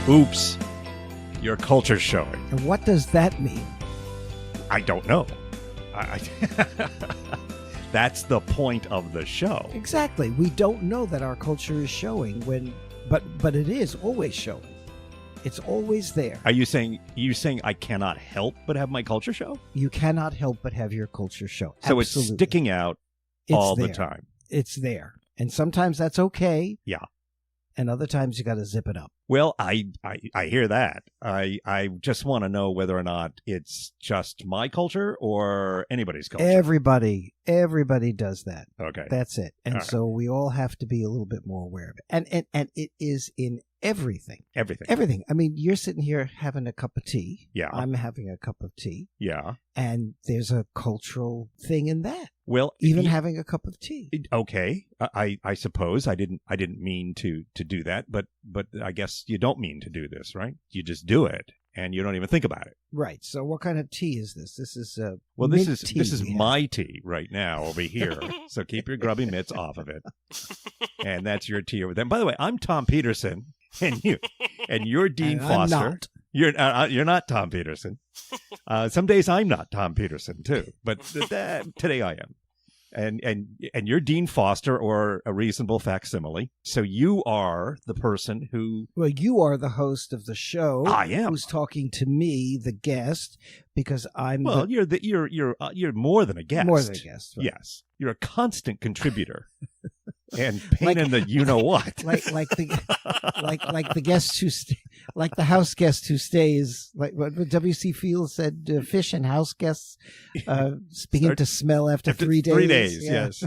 Oops. Your culture's showing. And what does that mean? I don't know. That's the point of the show. Exactly. We don't know that our culture is showing but it is always showing. It's always there. Are you saying I cannot help but have my culture show? You cannot help but have your culture show. So Absolutely. It's sticking out all the time. It's there. And sometimes that's okay. Yeah. And other times you got to zip it up. Well, I hear that. I just want to know whether or not it's just my culture or anybody's culture. Everybody does that. Okay. That's it. And all so we all have to be a little bit more aware of it. And it is in everything. Everything. I mean, you're sitting here having a cup of tea. Yeah. I'm having a cup of tea. Yeah. And there's a cultural thing in that. Well, even having a cup of tea. Okay. I suppose I didn't mean to do that, but I guess you don't mean to do this, right? You just do it and you don't even think about it. Right. So what kind of tea is this? This is this is my tea right now over here. So keep your grubby mitts off of it. And that's your tea over there. And by the way, I'm Tom Peterson and you're Dean Foster. I'm not. You're not Tom Peterson. Some days I'm not Tom Peterson too, but today I am. And you're Dean Foster, or a reasonable facsimile. So you are the person who. Well, you are the host of the show. I am. Who's talking to me, the guest, because I'm. Well, you're more than a guest. More than a guest. Right? Yes, you're a constant contributor. And pain in the you know what, like the guest who like the house guest who stays, like what W.C. Fields said, fish and house guests begin to smell after 3 days. 3 days, yeah. Yes.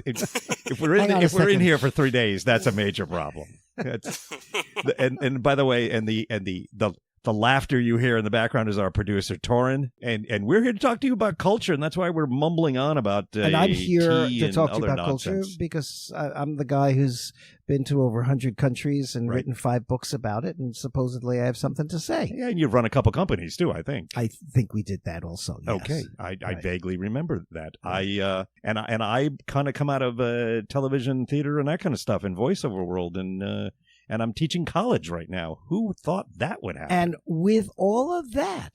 If we're in here for 3 days, that's a major problem. And by the way, the laughter you hear in the background is our producer, Torin. And we're here to talk to you about culture, and that's why we're mumbling on about and I'm here tea to talk to and you about nonsense. culture because I'm the guy who's been to over 100 countries and written 5 books about it, and supposedly I have something to say. Yeah, and you've run a couple companies, too, I think. I think we did that also, yes. Okay, I vaguely remember that. Right. I kind of come out of television, theater, and that kind of stuff in voiceover world, and I'm teaching college right now. Who thought that would happen? And with all of that,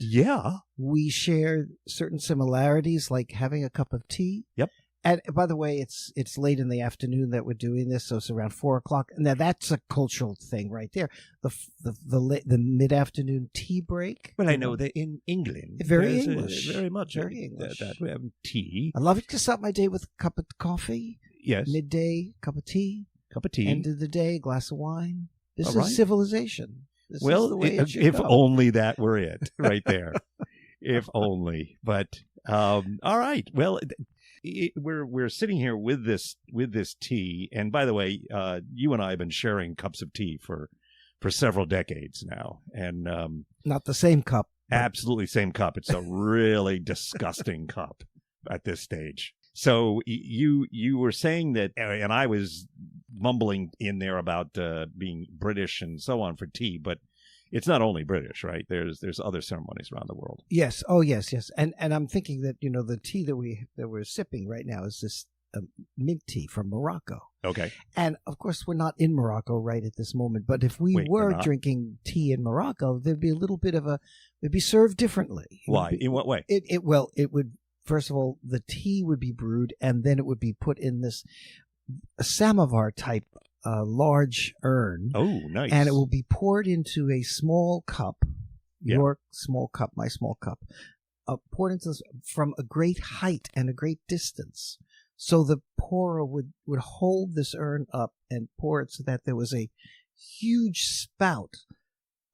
we share certain similarities, like having a cup of tea. Yep. And by the way, it's late in the afternoon that we're doing this, so it's around 4:00. Now that's a cultural thing right there. The mid-afternoon tea break. But I know that in England, very English, very much very English. That we have tea. I love it to start my day with a cup of coffee. Yes. Midday, cup of tea. End of the day, glass of wine. This is civilization. This is the way it should if go. only that were it right there. If only. But all right. Well, we're sitting here with this tea, and by the way, you and I have been sharing cups of tea for several decades now, and not the same cup. Absolutely same cup. It's a really disgusting cup at this stage. So you were saying that, and I was mumbling in there about being British and so on for tea, but it's not only British, right? There's other ceremonies around the world. Yes. Oh, yes. And I'm thinking that the tea that we're sipping right now is this mint tea from Morocco. Okay. And of course, we're not in Morocco right at this moment. But if we were drinking tea in Morocco, there'd be a little bit of it'd be served differently. Why? In what way? It would. First of all, the tea would be brewed, and then it would be put in this samovar type large urn. Oh, nice! And it will be poured into a small cup, your small cup, my small cup, poured into this from a great height and a great distance. So the pourer would hold this urn up and pour it so that there was a huge spout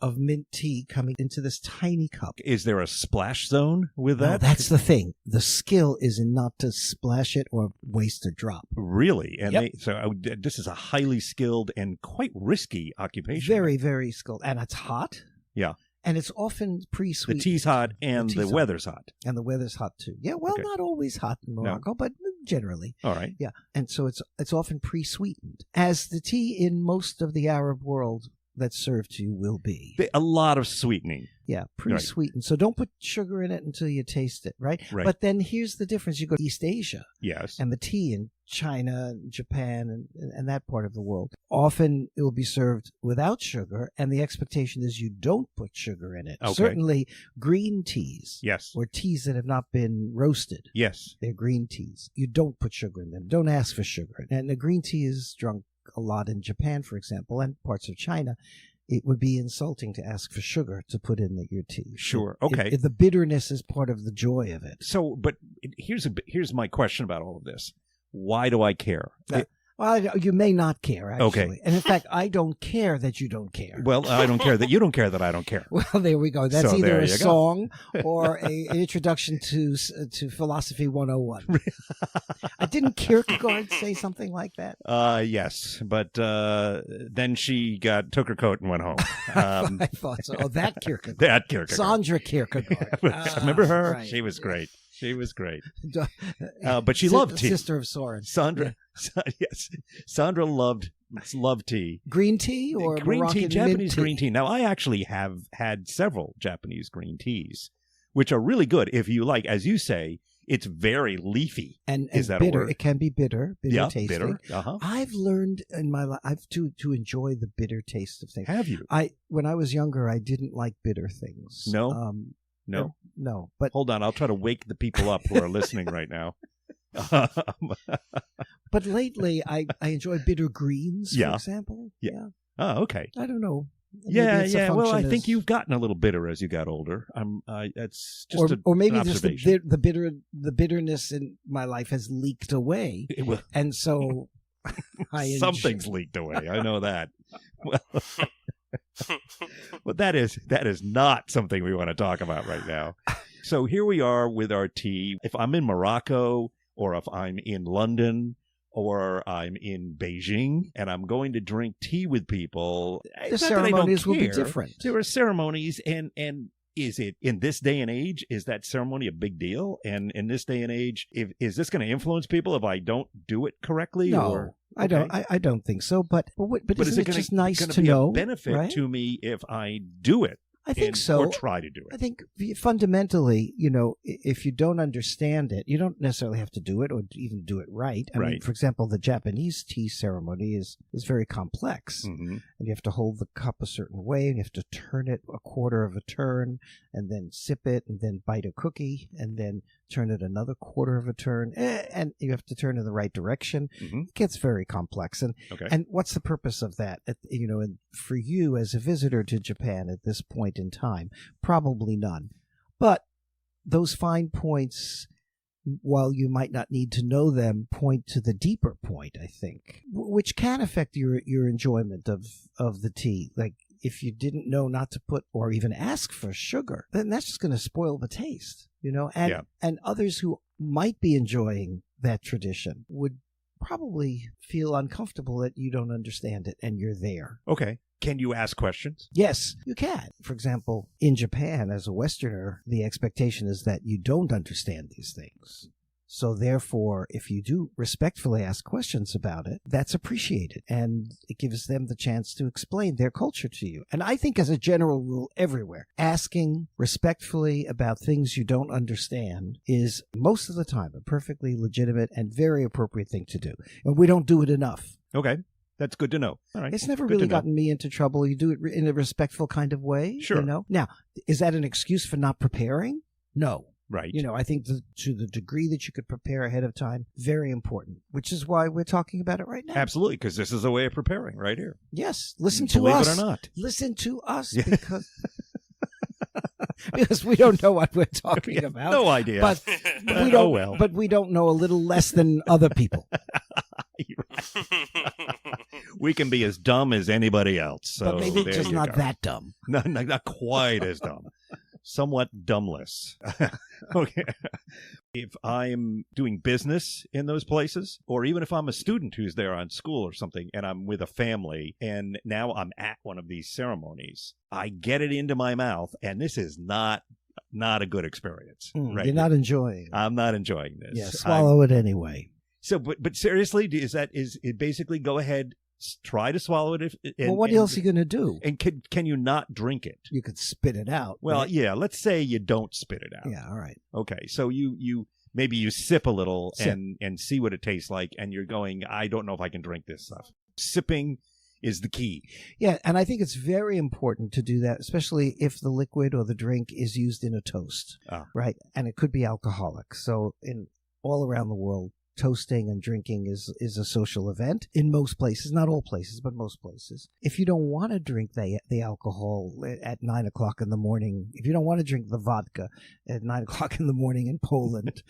of mint tea coming into this tiny cup. Is there a splash zone with that? No, that's the thing. The skill is in not to splash it or waste a drop. Really? And so this is a highly skilled and quite risky occupation. Very, very skilled. And it's hot. Yeah. And it's often pre-sweetened. The tea's hot and the weather's hot. And the weather's hot too. Yeah, well, not always hot in Morocco, but generally. All right. Yeah. And so it's often pre-sweetened. As the tea in most of the Arab world, that's served to you will be. A lot of sweetening. Yeah, pre-sweetened. So don't put sugar in it until you taste it, right? But then here's the difference. You go to East Asia. Yes. And the tea in China, Japan, and that part of the world. Often it will be served without sugar, and the expectation is you don't put sugar in it. Okay. Certainly green teas. Yes. Or teas that have not been roasted. Yes. They're green teas. You don't put sugar in them. Don't ask for sugar. And the green tea is drunk a lot in Japan, for example, and parts of China. It would be insulting to ask for sugar to put in your tea. Sure. Okay. The bitterness is part of the joy of it. So, but here's my question about all of this. Why do I care? Well, you may not care, actually. Okay. And in fact, I don't care that you don't care. Well, I don't care that you don't care that I don't care. Well, there we go. That's So either there a you go. song or an introduction to Philosophy 101. Didn't Kierkegaard say something like that? Yes, but then she took her coat and went home. I thought so. Oh, that Kierkegaard. That Kierkegaard. Sandra Kierkegaard. Remember her? Right. She was great. She was great. But she loved tea. Sister of Soren. Sandra, yes. Sandra loved tea. Green tea or green Moroccan tea, Japanese tea? green tea. Now, I actually have had several Japanese green teas, which are really good. If you like, as you say, it's very leafy. And is that bitter. a word? It can be bitter tasting. Bitter. Uh-huh. I've learned in my life to enjoy the bitter taste of things. Have you? When I was younger, I didn't like bitter things. No? No. No. But hold on, I'll try to wake the people up who are listening right now. But lately, I enjoy bitter greens, for example. Yeah. Oh, okay. I don't know. Yeah. Well, I think you've gotten a little bitter as you got older. That's just or maybe an just observation. the bitterness in my life has leaked away, and so something's leaked away. I know that. Well, but that is not something we want to talk about right now. So here we are with our tea. If I'm in Morocco, or if I'm in London, or I'm in Beijing, and I'm going to drink tea with people, the ceremonies will be different. There are ceremonies, and is it, in this day and age, is that ceremony a big deal? And in this day and age, is this going to influence people if I don't do it correctly? No. Or? I don't think so. But isn't it just nice to be know? A benefit to me if I do it. I think so. Or try to do it. I think fundamentally, if you don't understand it, you don't necessarily have to do it or even do it right. I mean, for example, the Japanese tea ceremony is very complex. Mm-hmm. And you have to hold the cup a certain way, and you have to turn it a quarter of a turn, and then sip it, and then bite a cookie, and then turn it another quarter of a turn, and you have to turn in the right direction. Mm-hmm. It gets very complex. And what's the purpose of that? And for you as a visitor to Japan at this point in time, probably none. But those fine points, while you might not need to know them, point to the deeper point, I think, which can affect your enjoyment of the tea. Like, if you didn't know not to put or even ask for sugar, then that's just going to spoil the taste, and others who might be enjoying that tradition would probably feel uncomfortable that you don't understand it and you're there. Okay. Can you ask questions? Yes, you can. For example, in Japan, as a Westerner, the expectation is that you don't understand these things. So therefore, if you do respectfully ask questions about it, that's appreciated. And it gives them the chance to explain their culture to you. And I think as a general rule everywhere, asking respectfully about things you don't understand is most of the time a perfectly legitimate and very appropriate thing to do. And we don't do it enough. Okay. That's good to know. All right. It's never really gotten me into trouble. You do it in a respectful kind of way. Sure. Now, is that an excuse for not preparing? No. Right. I think to the degree that you could prepare ahead of time, very important, which is why we're talking about it right now. Absolutely, because this is a way of preparing right here. Yes. Listen to us. Believe it or not. Listen to us because we don't know what we're talking about. No idea. But we don't, but we don't know a little less than other people. We can be as dumb as anybody else. So but maybe just not that dumb. No, not quite as dumb. Somewhat dumbless. Okay. If I'm doing business in those places, or even if I'm a student who's there on school or something, and I'm with a family, and now I'm at one of these ceremonies, I get it into my mouth, and this is not a good experience. Right? You're not enjoying it. I'm not enjoying this. Yeah, swallow it anyway. So, but seriously, is it basically go ahead, Try to swallow it. Well, what else are you going to do? And can you not drink it? You could spit it out. Well, right? yeah. Let's say you don't spit it out. Yeah, all right. Okay, so you maybe you sip a little Sip. and see what it tastes like, and you're going, I don't know if I can drink this stuff. Sipping is the key. Yeah, and I think it's very important to do that, especially if the liquid or the drink is used in a toast, right? And it could be alcoholic. So all around the world, toasting and drinking is a social event in most places, not all places, but most places. If you don't want to drink the alcohol at 9 o'clock in the morning, if you don't want to drink the vodka at 9 o'clock in the morning in Poland,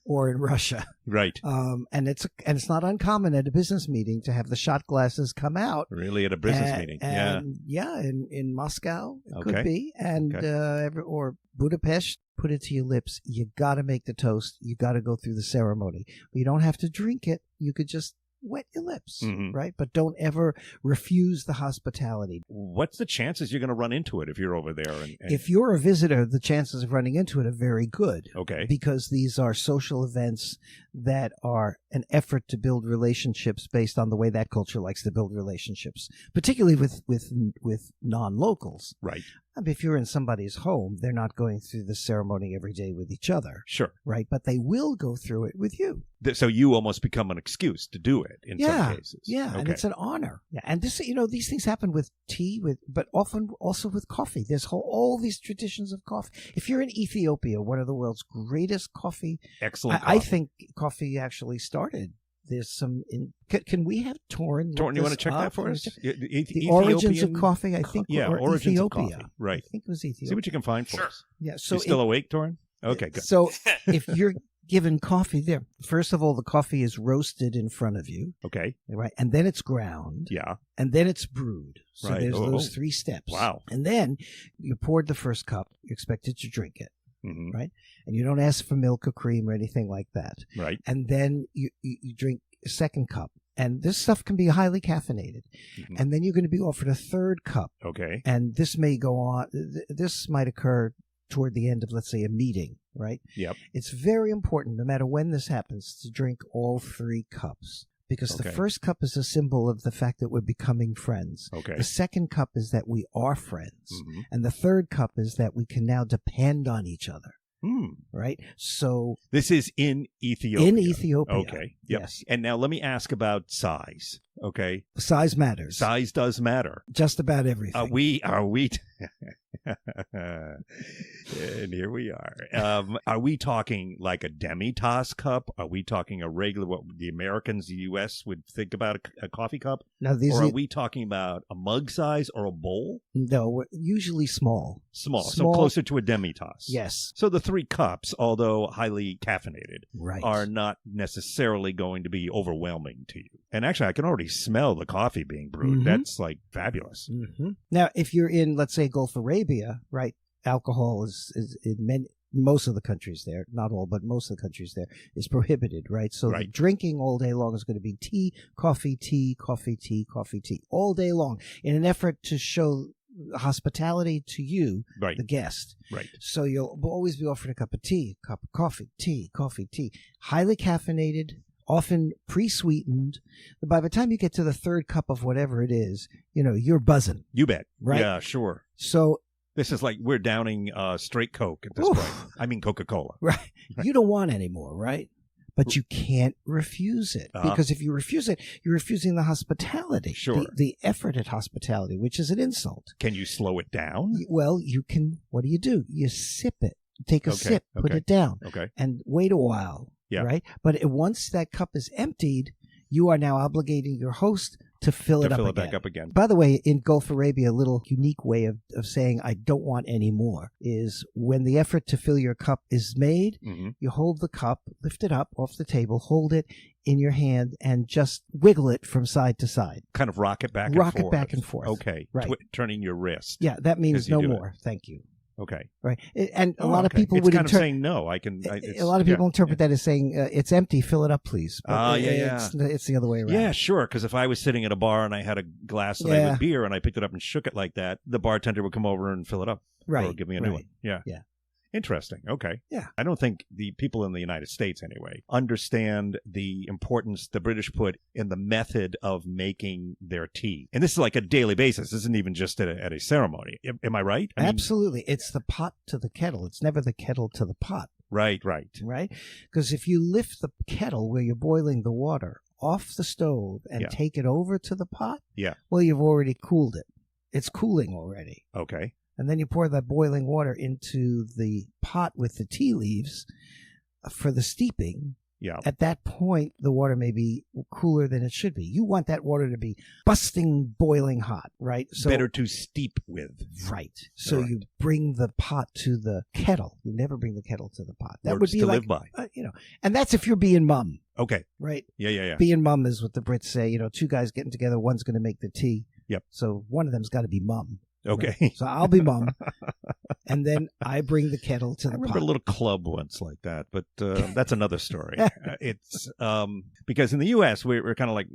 or in Russia, right? And it's not uncommon at a business meeting to have the shot glasses come out. Really, at a business meeting? In Moscow it could be, and or Budapest. Put it to your lips. You got to make the toast. You got to go through the ceremony. You don't have to drink it. You could just wet your lips, right? But don't ever refuse the hospitality. What's the chances you're going to run into it if you're over there? If you're a visitor, the chances of running into it are very good. Okay. Because these are social events that are an effort to build relationships based on the way that culture likes to build relationships, particularly with non-locals. Right. I mean, if you're in somebody's home, they're not going through the ceremony every day with each other. Sure. Right? But they will go through it with you. So you almost become an excuse to do it in some cases. Yeah, okay. And it's an honor. Yeah, and these things happen with tea, but often also with coffee. There's all these traditions of coffee. If you're in Ethiopia, one of the world's greatest coffee, excellent. I think coffee actually started. There's some. Can we have Torn? Torn, you want to check that for us? The origins of coffee, I think. Origins Ethiopia. of coffee. Right. I think it was Ethiopia. See what you can find for us. Yeah. So you still awake, Torn? Okay, good. So if you're given coffee there, first of all, the coffee is roasted in front of you. Okay. Right. And then it's ground. Yeah. And then it's brewed. So there's those 3 steps. Wow. And then you poured the first cup. You're expected to drink it. Mm-hmm. Right. And you don't ask for milk or cream or anything like that. Right. And then you drink a second cup. And this stuff can be highly caffeinated. Mm-hmm. And then you're going to be offered a third cup. Okay. And this may go on. This might occur toward the end of, let's say, a meeting, right? Yep. It's very important, no matter when this happens, to drink all 3 cups. Because the first cup is a symbol of the fact that we're becoming friends. Okay. The second cup is that we are friends. Mm-hmm. And the third cup is that we can now depend on each other. Right? So this is in Ethiopia. In Ethiopia. Okay. Yep. Yes. And now let me ask about size. Okay. Size matters. Size does matter. Just about everything. Are we and here we are. Are we talking like a demi-tasse cup? Are we talking a regular, what the Americans, the U.S. would think about a coffee cup? Now, or are we talking about a mug size or a bowl? No, usually small. Small. So closer to a demi-tasse. Yes. So the 3 cups, although highly caffeinated, right, are not necessarily going to be overwhelming to you. And actually, I can already smell the coffee being brewed. Mm-hmm. That's like fabulous. Mm-hmm. Now, if you're in, let's say, Gulf Arabia, right, alcohol is in most of the countries there, not all, but most of the countries there, is prohibited, right? So the drinking all day long is going to be tea, coffee, tea, coffee, tea, coffee, tea, all day long in an effort to show hospitality to you, the guest. Right. So you'll always be offered a cup of tea, a cup of coffee, tea, highly caffeinated, often pre-sweetened. By the time you get to the 3rd cup of whatever it is, you're buzzing. You bet. Right? Yeah, sure. So this is like we're downing straight Coke at this point. I mean Coca-Cola. Right. You don't want any more, right? But you can't refuse it. Because if you refuse it, you're refusing the hospitality. Sure. The effort at hospitality, which is an insult. Can you slow it down? Well, you can. What do? You sip it. Take a sip, put it down, and wait a while. Yeah. Right? But once that cup is emptied, you are now obligating your host to fill it back up again. By the way, in Gulf Arabia, a little unique way of saying I don't want any more is when the effort to fill your cup is made, you hold the cup, lift it up off the table, hold it in your hand, and just wiggle it from side to side. Kind of rock it back and forth. Rock it back and forth. Okay. Right. Turning your wrist. Yeah, that means no more. Thank you. Okay. Right. And a lot of people would kind of saying no. A lot of people interpret that as saying it's empty, fill it up, please. But it's the other way around. Yeah, sure. Because if I was sitting at a bar and I had a glass with beer and I picked it up and shook it like that, the bartender would come over and fill it up. Right. Or give me a new one. Yeah. Yeah. Interesting. Okay. Yeah. I don't think the people in the United States, anyway, understand the importance the British put in the method of making their tea. And this is like a daily basis. This isn't even just at a ceremony. Am I right? Absolutely. It's the pot to the kettle. It's never the kettle to the pot. Right. Right? Because if you lift the kettle where you're boiling the water off the stove and take it over to the pot, well, you've already cooled it. It's cooling already. Okay. And then you pour that boiling water into the pot with the tea leaves for the steeping. Yeah. At that point, the water may be cooler than it should be. You want that water to be busting, boiling hot, right? So better to steep with. Right. So you bring the pot to the kettle. You never bring the kettle to the pot. That Words would be to like, live by. And that's if you're being mum. Okay. Right? Yeah. Being mum is what the Brits say. Two guys getting together, one's going to make the tea. Yep. So one of them's got to be mum. Okay. Right? So I'll be mum. And then I bring the kettle to the pot. I remember a little club once like that, but that's another story. It's because in the U.S., we're kind of like,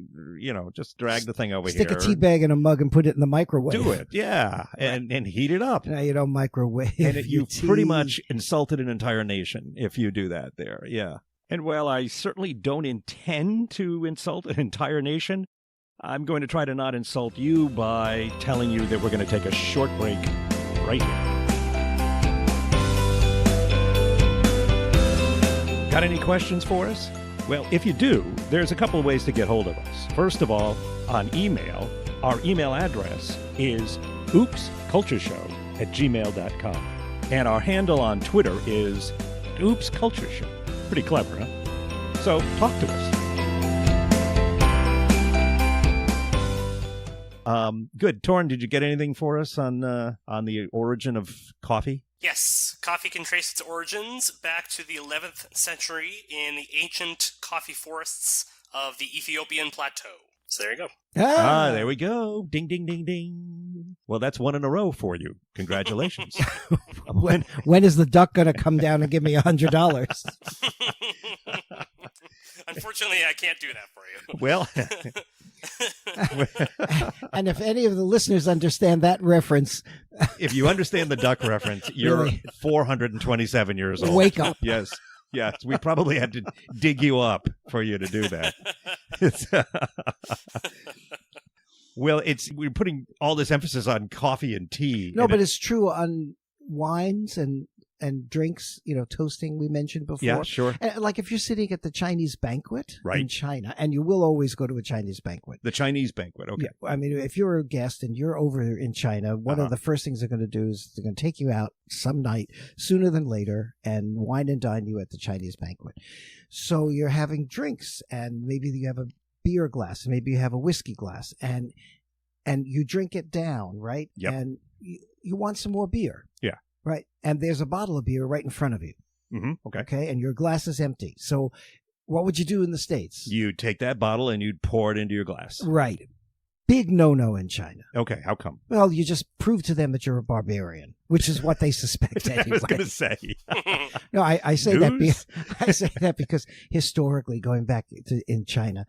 just drag the thing over Stick here. Stick a tea bag in a mug and put it in the microwave. Do it, yeah, and heat it up. Now you don't microwave. And you've pretty much insulted an entire nation if you do that there, yeah. And while I certainly don't intend to insult an entire nation, I'm going to try to not insult you by telling you that we're going to take a short break right here. Got any questions for us? Well, if you do, there's a couple of ways to get hold of us. First of all, on email, our email address is oopscultureshow@gmail.com. And our handle on Twitter is oopscultureshow. Pretty clever, huh? So talk to us. Good. Torrin, did you get anything for us on the origin of coffee? Yes. Coffee can trace its origins back to the 11th century in the ancient coffee forests of the Ethiopian plateau. So there you go. There we go. Ding, ding, ding, ding. Well, that's one in a row for you. Congratulations. When is the duck going to come down and give me $100? Unfortunately, I can't do that for you. Well... And if any of the listeners understand that reference... If you understand the duck reference, you're really? 427 years old. Wake up. Yes. We probably had to dig you up for you to do that. Well, we're putting all this emphasis on coffee and tea. No, but it's true on wines and drinks, toasting we mentioned before. Yeah, sure. Like if you're sitting at the Chinese banquet right. in China, and you will always go to a Chinese banquet. The Chinese banquet, okay. Yeah, I mean, if you're a guest and you're over in China, one of the first things they're going to do is they're going to take you out some night, sooner than later, and wine and dine you at the Chinese banquet. So you're having drinks, and maybe you have a beer glass, and maybe you have a whiskey glass, and you drink it down, right? Yep. And you want some more beer. Yeah. Right. And there's a bottle of beer right in front of you. Mm-hmm. Okay. Okay. And your glass is empty. So what would you do in the States? You'd take that bottle and you'd pour it into your glass. Right. Big no-no in China. Okay. How come? Well, you just prove to them that you're a barbarian, which is what they suspect anyway. I was going to say. No, I say that because historically, going back in China,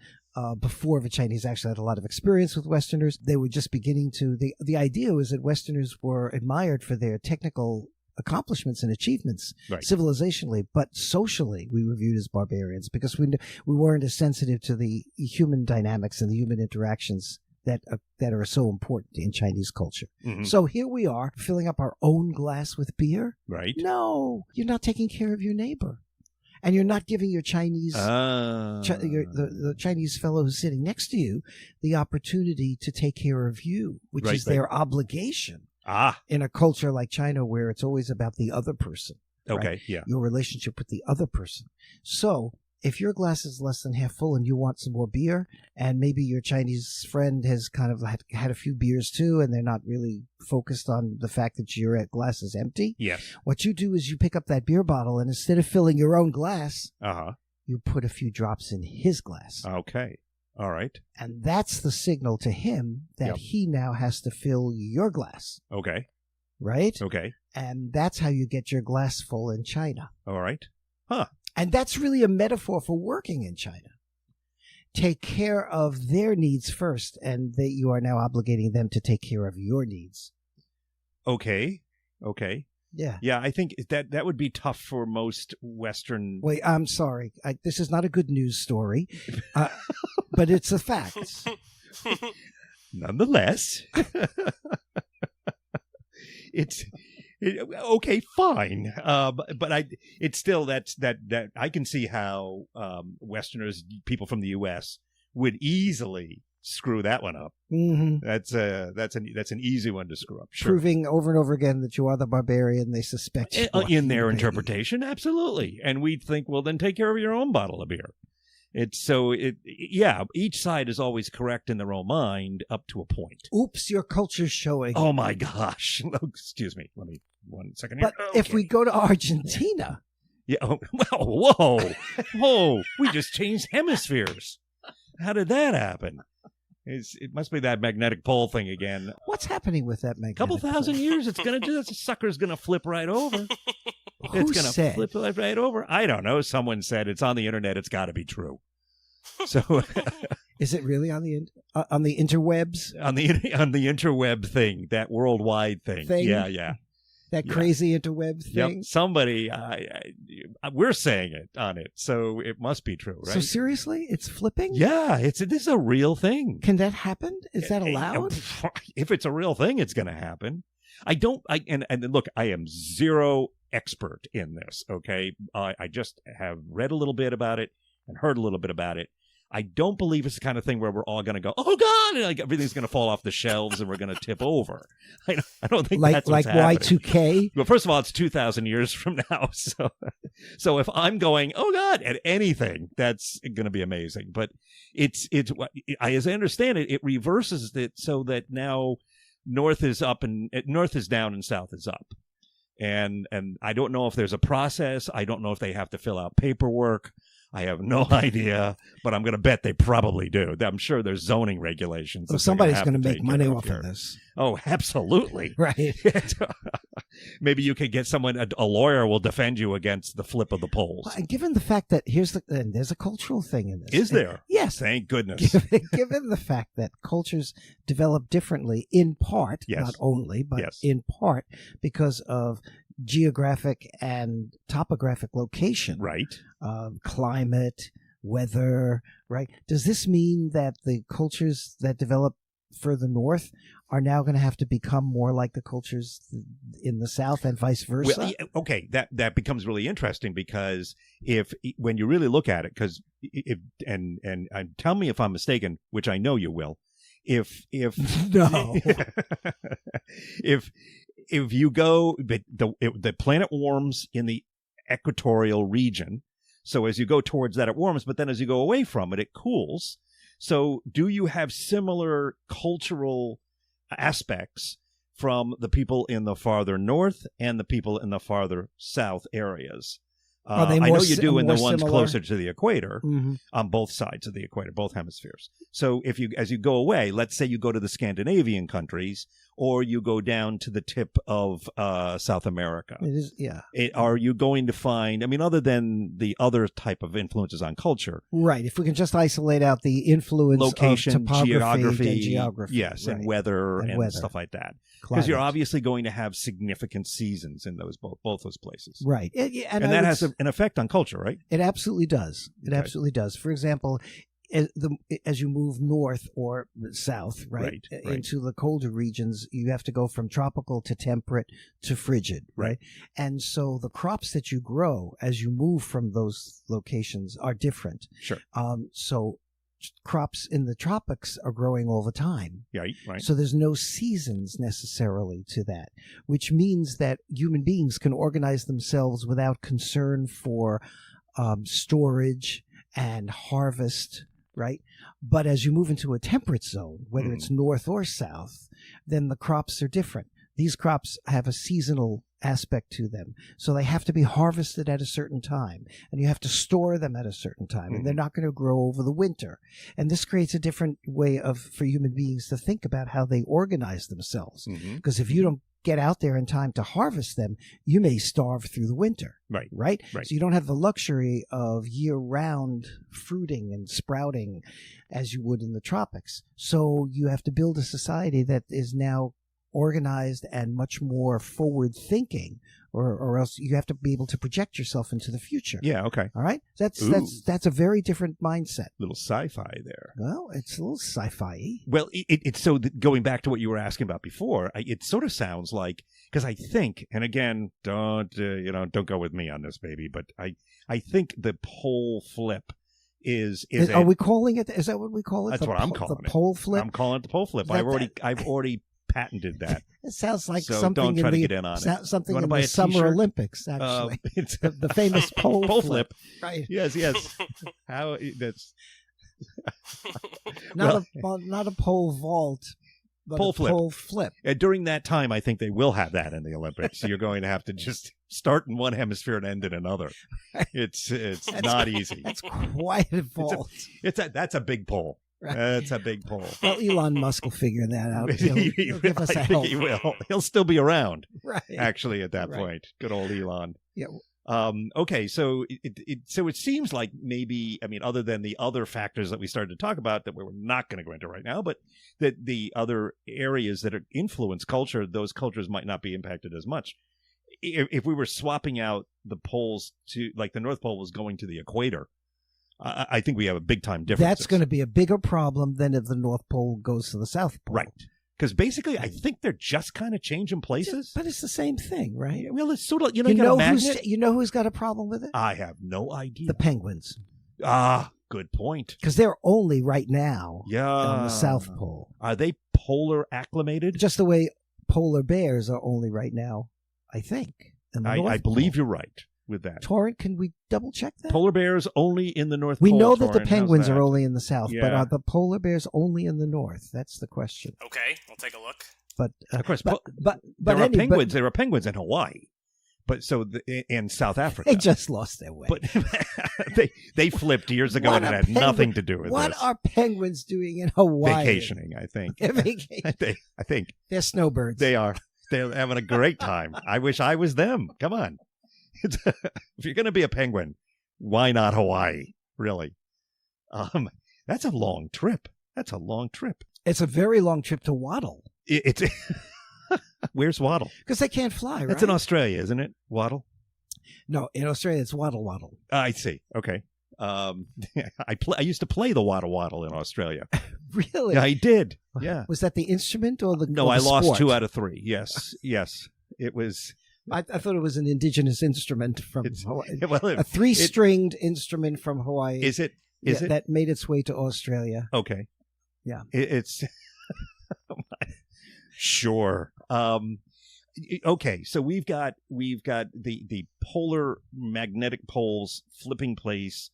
before the Chinese actually had a lot of experience with Westerners, they were just beginning to... The idea was that Westerners were admired for their technical accomplishments and achievements, right, civilizationally, but socially we were viewed as barbarians because we weren't as sensitive to the human dynamics and the human interactions that are so important in Chinese culture. Mm-hmm. So here we are filling up our own glass with beer. Right. No, you're not taking care of your neighbor. And you're not giving your Chinese, the Chinese fellow who's sitting next to you, the opportunity to take care of you, which is their obligation. In a culture like China, where it's always about the other person. Okay, right? yeah. Your relationship with the other person. So if your glass is less than half full and you want some more beer, and maybe your Chinese friend has kind of had a few beers too, and they're not really focused on the fact that your glass is empty. Yes. What you do is you pick up that beer bottle, and instead of filling your own glass, you put a few drops in his glass. Okay. All right. And that's the signal to him that he now has to fill your glass. Okay. Right? Okay. And that's how you get your glass full in China. All right. Huh. And that's really a metaphor for working in China. Take care of their needs first, and that you are now obligating them to take care of your needs. Okay. Okay. Yeah. Yeah, I think that would be tough for most Western. Wait, I'm sorry. This is not a good news story, but it's a fact. Nonetheless, okay, fine. But it's still that I can see how Westerners, people from the U.S., would easily screw that one up. Mm-hmm. That's an easy one to screw up. Sure. Proving over and over again that you are the barbarian they suspect you are. In their interpretation, absolutely. And we'd think, well, then take care of your own bottle of beer. Each side is always correct in their own mind up to a point. Oops, your culture's showing. Oh my gosh. Excuse me. Let me 1 second here. But if we go to Argentina. Yeah. Oh, well, whoa. We just changed hemispheres. How did that happen? It must be that magnetic pole thing again. What's happening with that magnetic Couple thousand pole? years, it's going to do this. The sucker's going to flip right over. Who It's said? going to flip right over. I don't know. Someone said it's on the internet. It's got to be true. So, is it really on the interwebs? on the interweb thing, that worldwide thing. Yeah. That crazy interweb thing. Yep. Somebody, we're saying it on it, so it must be true, right? So seriously, it's flipping? Yeah, this is a real thing. Can that happen? Is that allowed? If it's a real thing, it's going to happen. And look, I am zero expert in this. Okay, I just have read a little bit about it and heard a little bit about it. I don't believe it's the kind of thing where we're all going to go, oh God, and like everything's going to fall off the shelves and we're going to tip over. I don't think that's what's happening. Y2K. Well, first of all, it's 2,000 years from now, so if I'm going, oh God, at anything, that's going to be amazing. But as I understand it, it reverses it so that now north is down and south is up. And I don't know if there's a process. I don't know if they have to fill out paperwork. I have no idea, but I'm going to bet they probably do. I'm sure there's zoning regulations. Well, somebody's going to make money off of this. Oh, absolutely. Right. Maybe you could get someone, a lawyer will defend you against the flip of the poles. Well, and given the fact that there's a cultural thing in this. Is there? Yes. Thank goodness. Given the fact that cultures develop differently in part, yes. Not only, but yes. in part because of geographic and topographic location. Right. Climate, weather, right? Does this mean that the cultures that develop further north are now going to have to become more like the cultures in the south and vice versa? Well, okay, that becomes really interesting because when you really look at it, because and tell me if I'm mistaken, which I know you will, if no. if you go, the planet warms in the equatorial region. So as you go towards that, it warms, but then as you go away from it, it cools. So do you have similar cultural aspects from the people in the farther north and the people in the farther south areas? I know you do in the ones closer to the equator, mm-hmm. on both sides of the equator, both hemispheres. So as you go away, let's say you go to the Scandinavian countries, or you go down to the tip of South America. It is, yeah. Are you going to find, other than the other type of influences on culture? Right. If we can just isolate out the influence location, of topography, and geography. Yes, right. and weather and stuff like that. Because you're obviously going to have significant seasons in both those places. Right. And that has an effect on culture, right? It absolutely does. It absolutely does. For example, as you move north or south, right, into the colder regions, you have to go from tropical to temperate to frigid, right? And so the crops that you grow as you move from those locations are different. Sure. So crops in the tropics are growing all the time. Right. So there's no seasons necessarily to that, which means that human beings can organize themselves without concern for storage and harvest, right? But as you move into a temperate zone, whether it's north or south, then the crops are different. These crops have a seasonal aspect to them. So they have to be harvested at a certain time, and you have to store them at a certain time, and they're not going to grow over the winter. And this creates a different way for human beings to think about how they organize themselves. Because if you don't get out there in time to harvest them, you may starve through the winter. Right? So you don't have the luxury of year-round fruiting and sprouting as you would in the tropics. So you have to build a society that is now organized and much more forward-thinking or else you have to be able to project yourself into the future. Yeah, okay. All right? That's a very different mindset. Little sci-fi there. Well, it's a little sci-fi-y. Well, it's so going back to what you were asking about before, it sort of sounds like, because I think, and again, don't go with me on this, baby, but I think the pole flip are we calling it? Is that what we call it? That's what I'm calling it. The pole flip. I'm calling it the pole flip. I've already patented that. It sounds like so something don't try in to the get in on it. something in the Summer t-shirt? Olympics. Actually, it's the famous pole flip. Right. Yes. How that's not a pole vault. But pole flip. Pole flip. During that time, I think they will have that in the Olympics. So you're going to have to just start in one hemisphere and end in another. It's not easy. That's quite a vault. That's a big pole. Right. That's a big pole. Well, Elon Musk will figure that out. He'll give us a help. He will. He'll still be around. Right. Actually, at that point, good old Elon. Yeah. Okay, so it seems like maybe, I mean, other than the other factors that we started to talk about that we're not going to go into right now, but that the other areas that influence culture, those cultures might not be impacted as much. If we were swapping out the poles to, like the North Pole was going to the equator, I think we have a big time difference. That's going to be a bigger problem than if the North Pole goes to the South Pole. Right. Because basically, I think they're just kind of changing places. But it's the same thing, right? Well, it's sort of, you know who's got a problem with it? I have no idea. The penguins. Good point. Because they're only right now on the South Pole. Are they polar acclimated? Just the way polar bears are only right now, I think. I believe you're right with that. Torrent, can we double check that? Polar bears only in the North Pole. We know that the penguins are only in the South, yeah. But are the polar bears only in the North? That's the question. Okay, I'll take a look. But of course, there are penguins in Hawaii, but in South Africa, they just lost their way. But they flipped years ago, and it had nothing to do with what this. What are penguins doing in Hawaii? Vacationing, I think. Vacationing. I think they're snowbirds. They are. They're having a great time. I wish I was them. Come on. If you're going to be a penguin, why not Hawaii? Really? That's a long trip. It's a very long trip to Waddle. It's Where's Waddle? Because they can't fly, right? That's in Australia, isn't it? Waddle? No, in Australia it's Waddle. I see. Okay. I used to play the Waddle in Australia. Really? Yeah, I did. Yeah. Was that the instrument or the? No, or the I lost sport? 2 out of 3. Yes. It was. I thought it was an indigenous instrument from Hawaii. Well, a 3-stringed instrument from Hawaii. Is it? Is it? That made its way to Australia. Okay. Yeah. It's. Sure. Okay, so we've got the polar magnetic poles flipping place,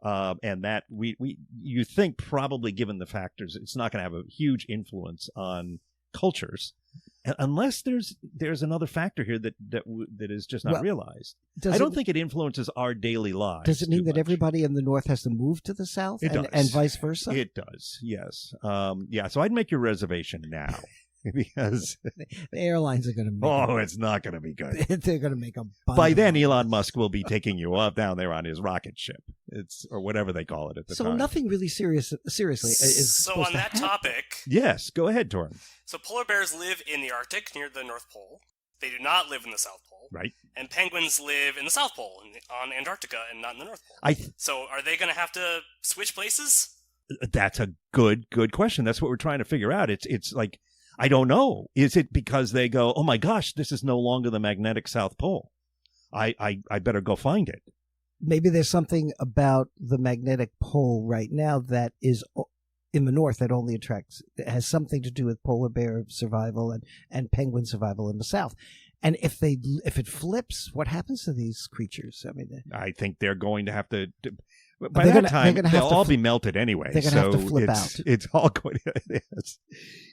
and that you think probably given the factors, it's not going to have a huge influence on cultures, unless there's another factor here that is just not realized. I don't think it influences our daily lives. Does it mean that much. Everybody in the North has to move to the South, and vice versa? It does. Yes. So I'd make your reservation now. Because the airlines are going to make it's not going to be good. They're going to make a bunch. By then, Elon Musk will be taking you up down there on his rocket ship. Or whatever they call it at the time. So nothing really seriously is so on that topic. Yes, go ahead, Torrin. So polar bears live in the Arctic near the North Pole. They do not live in the South Pole. Right. And penguins live in the South Pole, on Antarctica, and not in the North Pole. So are they going to have to switch places? That's a good question. That's what we're trying to figure out. It's like, I don't know. Is it because they go, oh my gosh, this is no longer the magnetic South Pole? I better go find it. Maybe there's something about the magnetic pole right now that is in the North that only that has something to do with polar bear survival and penguin survival in the South. And if it flips, what happens to these creatures? I mean, I think they're going to have to. By that time, they'll all be melted anyway. They're going to have to flip out. It's all going to.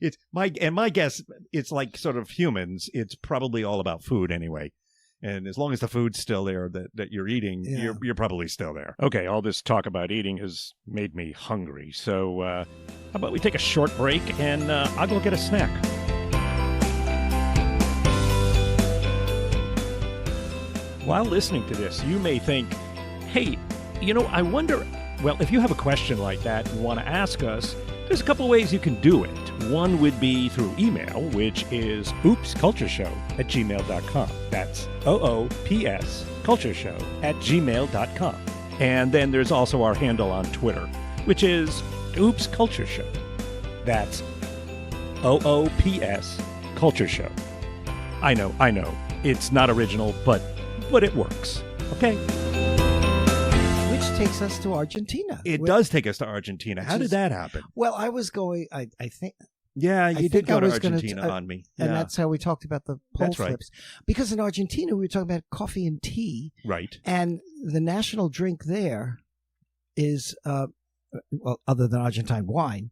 It's my guess. It's like sort of humans. It's probably all about food anyway. And as long as the food's still there that you're eating, you're probably still there. Okay, all this talk about eating has made me hungry. So how about we take a short break and I'll go get a snack. While listening to this, you may think, hey, I wonder, well, if you have a question like that and want to ask us, There's a couple of ways you can do it. One would be through email, which is oopscultureshow@gmail.com. That's OOPS cultureshow@gmail.com. And then there's also our handle on Twitter, which is Oops Culture Show. That's OOPS Culture Show. I know. It's not original, but it works. Okay? Which takes us to Argentina. It does take us to Argentina. How did that happen? Well, I was going, I think... Yeah, you did go to Argentina gonna on me. And yeah. that's how we talked about the pole That's right. flips. Because in Argentina, we were talking about coffee and tea. Right. And the national drink there is, well, other than Argentinian wine,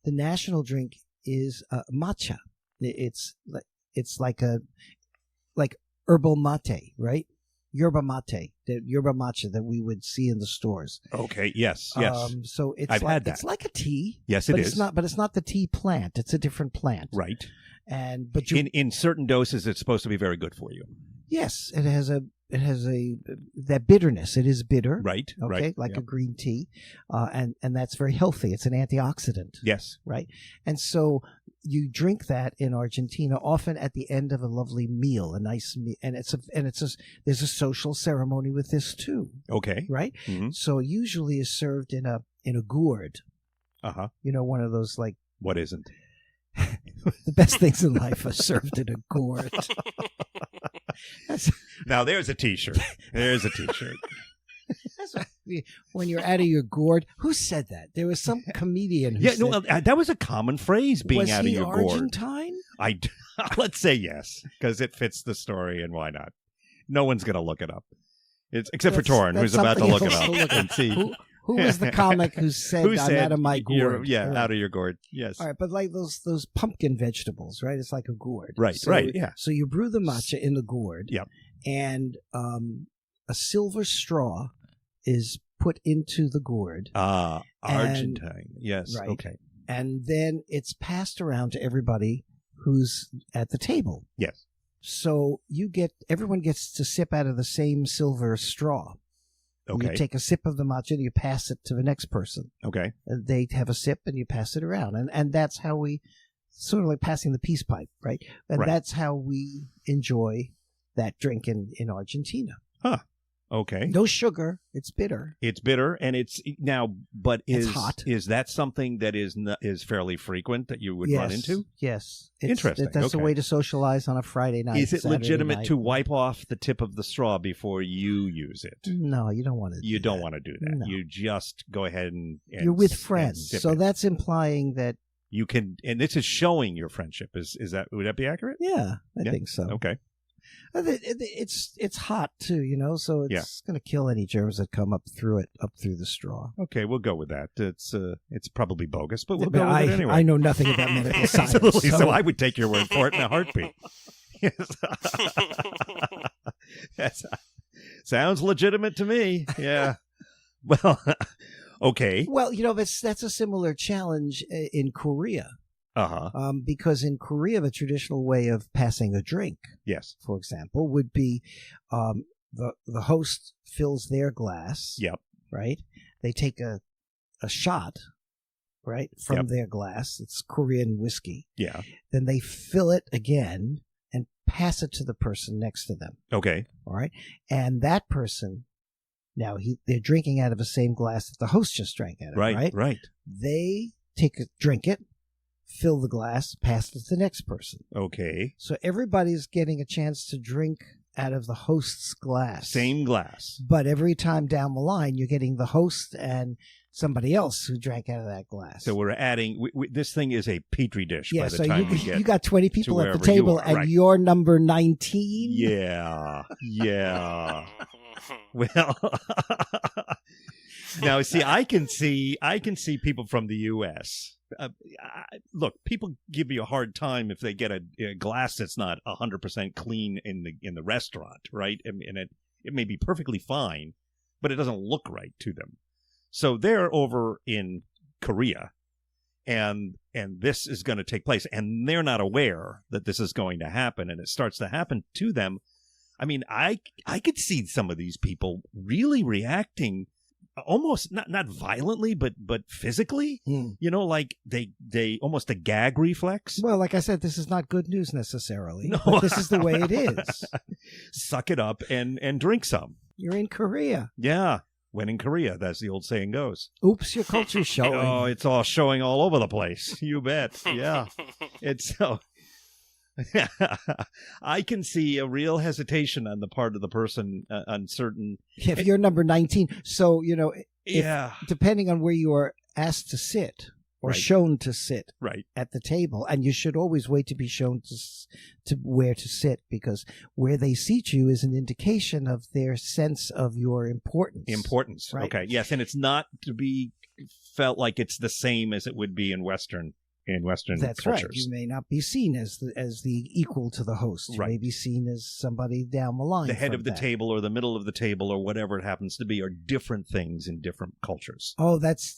the national drink is matcha. It's like herbal mate, right? Yerba mate, the yerba matcha that we would see in the stores. Okay. Yes. So it's I've had that. It's like a tea. Yes, it is. It's not the tea plant. It's a different plant. Right. But in certain doses, it's supposed to be very good for you. Yes, it has that bitterness. It is bitter. Right. Okay, right. like a green tea, and that's very healthy. It's an antioxidant. Yes. Right. And so you drink that in Argentina often at the end of a lovely meal, a nice meal, and there's a social ceremony with this too. Okay. Right. Mm-hmm. So it usually is served in a gourd. One of those like. What isn't? The best things in life are served in a gourd. Now there's a T-shirt. There's a T-shirt. That's when you're out of your gourd. Who said that? There was some comedian who said, that was a common phrase, being out of your gourd. Was he Argentine? Let's say yes, because it fits the story, and why not? No one's going to look it up. Except for Torrin, who's about to look it up and see. Who was the comic who said, I'm out of my gourd? Out of your gourd, yes. All right, but like those pumpkin vegetables, right? It's like a gourd. Right, yeah. So you brew the matcha in the gourd. Yep. And a silver straw is put into the gourd. Argentine. Yes, right. Okay. And then it's passed around to everybody who's at the table. Yes. So everyone gets to sip out of the same silver straw. Okay. You take a sip of the matcha and you pass it to the next person. Okay. And they have a sip and you pass it around. And that's how we, sort of like passing the peace pipe, right? And that's how we enjoy that drink in Argentina. Huh. Okay. No sugar. It's bitter. It's bitter, and it's hot. Is that something that is fairly frequent that you would run into? Yes. Interesting. That's a way to socialize on a Friday night. Is it Saturday legitimate night. to wipe off the tip of the straw before you use it? No, you don't want to. You don't want to do that. No. You just go ahead and you're with friends, so it. That's implying that you can. And this is showing your friendship. Would that be accurate? Yeah, I think so. Okay. It's hot too, so it's going to kill any germs that come up through the straw. Okay, we'll go with that. It's probably bogus, but we'll go with it anyway. I know nothing about medical science. Absolutely, so I would take your word for it in a heartbeat. Sounds legitimate to me. Yeah. Well, okay. Well, that's a similar challenge in Korea. Because in Korea, the traditional way of passing a drink, yes, for example, would be the host fills their glass. Yep. Right. They take a shot, right, from their glass. It's Korean whiskey. Yeah. Then they fill it again and pass it to the person next to them. Okay. All right. And that person, now they're drinking out of the same glass that the host just drank out of. Right. Right. They drink it. Fill the glass, pass it to the next person. Okay. So everybody's getting a chance to drink out of the host's glass. Same glass. But every time down the line, you're getting the host and somebody else who drank out of that glass. So we're adding, this thing is a petri dish by the so time we get you got 20 people at the wherever you table, are, and right. you're number 19? Yeah. Well, now see, I can see people from the U.S. Look, people give you a hard time if they get a glass that's not 100% clean in the restaurant, right? And it may be perfectly fine, but it doesn't look right to them. So they're over in Korea, and this is going to take place, and they're not aware that this is going to happen, and it starts to happen to them. I mean, I could see some of these people really reacting almost not violently, but physically. Like they almost a gag reflex. Well, like I said, this is not good news necessarily. No. But this is the way it is. Suck it up and drink some. You're in Korea. Yeah. When in Korea, that's the old saying goes. Oops, your culture's showing. Oh, it's all showing all over the place. You bet. Yeah. It's so. I can see a real hesitation on the part of the person uncertain. If you're number 19, so, Yeah. depending on where you are asked to sit or Right. shown to sit Right. at the table, and you should always wait to be shown to where to sit, because where they seat you is an indication of their sense of your importance. Right. Okay. Yes. And it's not to be felt like it's the same as it would be in Western That's cultures. right. You may not be seen as the equal to the host. You Right. may be seen as somebody down the line. The head from of the that. table or the middle of the table or whatever it happens to be are different things in different cultures. Oh, that's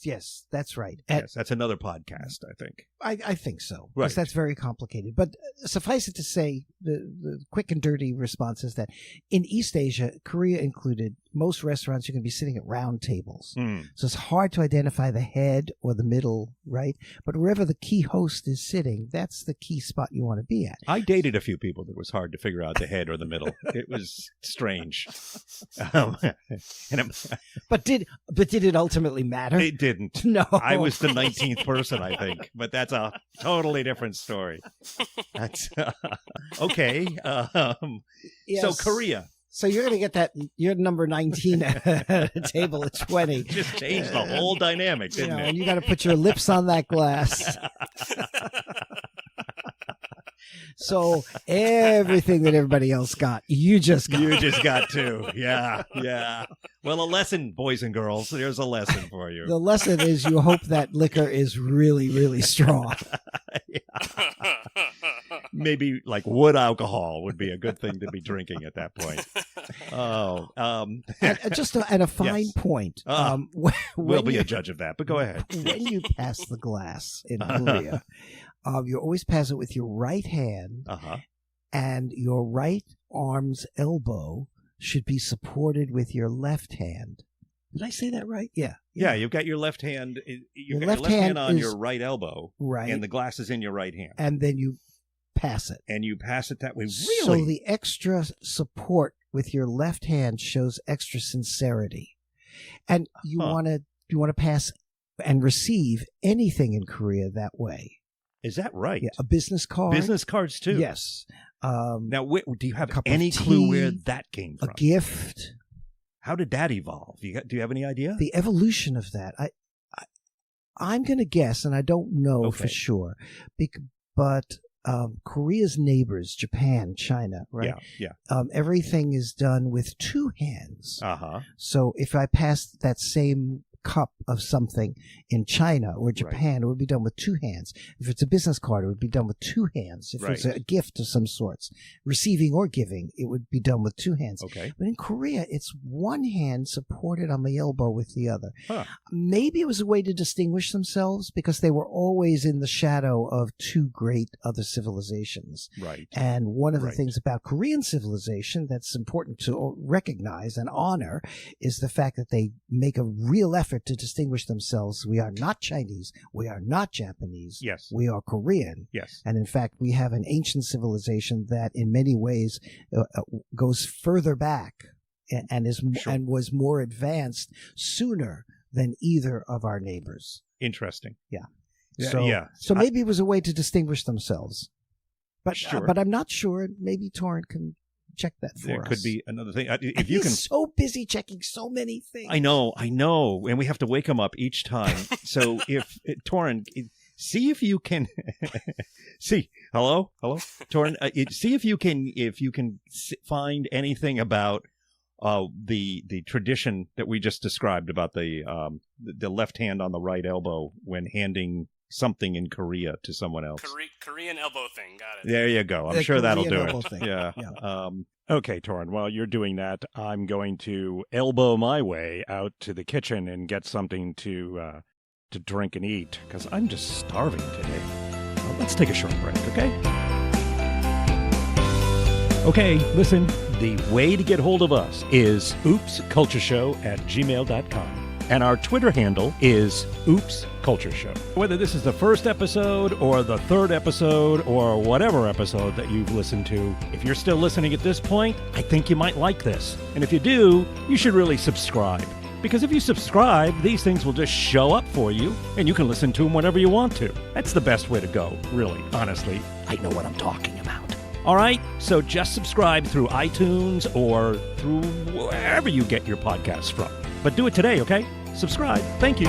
right. Yes, that's another podcast, I think. I think so. Right. Because that's very complicated. But suffice it to say, the quick and dirty response is that in East Asia, Korea included, most restaurants you're going to be sitting at round tables. So it's hard to identify the head or the middle, right? But wherever the key host is sitting, that's the key spot you want to be at. I dated a few people that was hard to figure out the head or the middle. It was strange. But did it ultimately matter? It didn't. No. I was the 19th person, I think, but that's a totally different story. That's okay. Yes. So Korea So you're going to get that. You're number 19 at a table at 20. just changed the whole dynamic, didn't And it? you got to put your lips on that glass. So everything that everybody else got, you just got. You just got to. Yeah, yeah. Well, a lesson, boys and girls. There's a lesson for you. The lesson is you hope that liquor is really, really strong. Maybe like wood alcohol would be a good thing to be drinking at that point. Oh, At a fine Yes. point. we'll be a judge of that, but go ahead. When you pass the glass in Korea, you always pass it with your right hand, and your right arm's elbow should be supported with your left hand. Did I say that right? Yeah. Yeah, you've got your left hand. You've got left your left hand on is- your right elbow, Right. and the glass is in your right hand, And then you pass it. and you pass it that way. So Really? the extra support with your left hand shows extra sincerity. And you want to pass and receive anything in Korea that way. Is that right? Yeah, a business card. Business cards too. Yes. Now, do you have cup of any clue tea, where that came a from? gift. How did that evolve? Do you have any idea? The evolution of that. I'm going to guess, and I don't know for Okay. sure, but Korea's neighbors, Japan, China, right? Yeah. Everything is done with two hands. Uh-huh. So if I passed that same cup of something in China or Japan, it would be done with two hands. If it's a business card, it would be done with two hands. If it's a gift of some sorts, receiving or giving, it would be done with two hands. Okay. But in Korea, it's one hand supported on the elbow with the other. Huh. Maybe it was a way to distinguish themselves because they were always in the shadow of two great other civilizations. Right. And one of the Right. things about Korean civilization that's important to recognize and honor is the fact that they make a real effort to distinguish themselves. We are not Chinese. We are not Japanese. Yes. We are Korean. Yes. And in fact, we have an ancient civilization that in many ways goes further back and was more advanced sooner than either of our neighbors. Interesting. Yeah. So Maybe it was a way to distinguish themselves. But Sure. but I'm not sure. Maybe Torrent can check that for there us. could be another thing. And If you he's can. so busy checking so many things. I know, and we have to wake him up each time. So if Torrin, see if you can hello, Torrin, see if you can find anything about the tradition that we just described about the left hand on the right elbow when handing something in Korea to someone else. Korean elbow thing. Got it. There you go. I'm The sure that'll do Korean elbow it. thing. Yeah. Yeah. Okay, Torrin, while you're doing that, I'm going to elbow my way out to the kitchen and get something to drink and eat, because I'm just starving today. Well, let's take a short break, okay? Okay, listen, the way to get hold of us is oopscultureshow@gmail.com. And our Twitter handle is Oops Culture Show. Whether this is the first episode or the third episode or whatever episode that you've listened to, if you're still listening at this point, I think you might like this. And if you do, you should really subscribe. Because if you subscribe, these things will just show up for you, and you can listen to them whenever you want to. That's the best way to go, really, honestly. I know what I'm talking about. All right, so just subscribe through iTunes or through wherever you get your podcasts from. But do it today, okay? Subscribe. Thank you.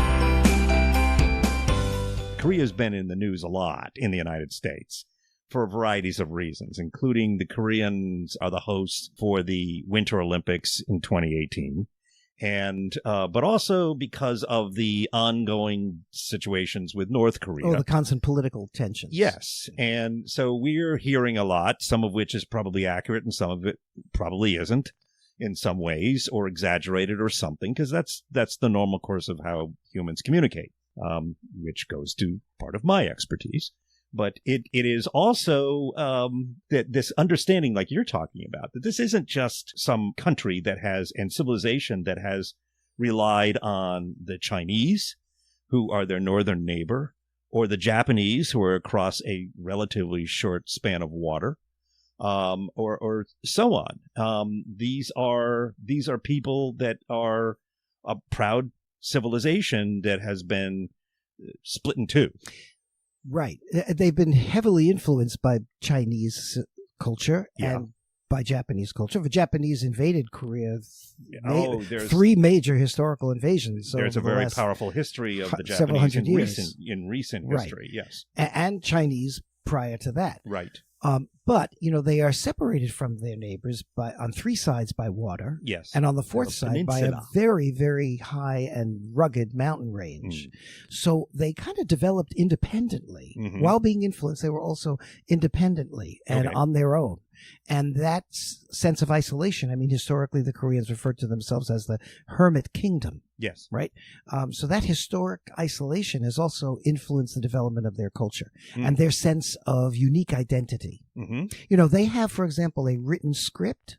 Korea's been in the news a lot in the United States for varieties of reasons, including the Koreans are the hosts for the Winter Olympics in 2018. And but also because of the ongoing situations with North Korea. Oh, the constant political tensions. Yes. And so we're hearing a lot, some of which is probably accurate and some of it probably isn't in some ways, or exaggerated or something, because that's the normal course of how humans communicate, which goes to part of my expertise. But it is also that this understanding, like you're talking about, that this isn't just some country that has, and civilization that has relied on the Chinese, who are their northern neighbor, or the Japanese, who are across a relatively short span of water, or so on. These are people that are a proud civilization that has been split in two. Right. They've been heavily influenced by Chinese culture and by Japanese culture. The Japanese invaded Korea. There's 3 major historical invasions. There's a very powerful history of the several Japanese hundred years. in recent history, yes. And Chinese prior to that. Right. But, they are separated from their neighbors on 3 sides by water. Yes. And on the 4th side by a very, very high and rugged mountain range. So they kind of developed independently. While being influenced, they were also independently and on their own. And that sense of isolation, I mean, historically, the Koreans referred to themselves as the hermit kingdom. Yes. Right? So that historic isolation has also influenced the development of their culture and their sense of unique identity. They have, for example, a written script.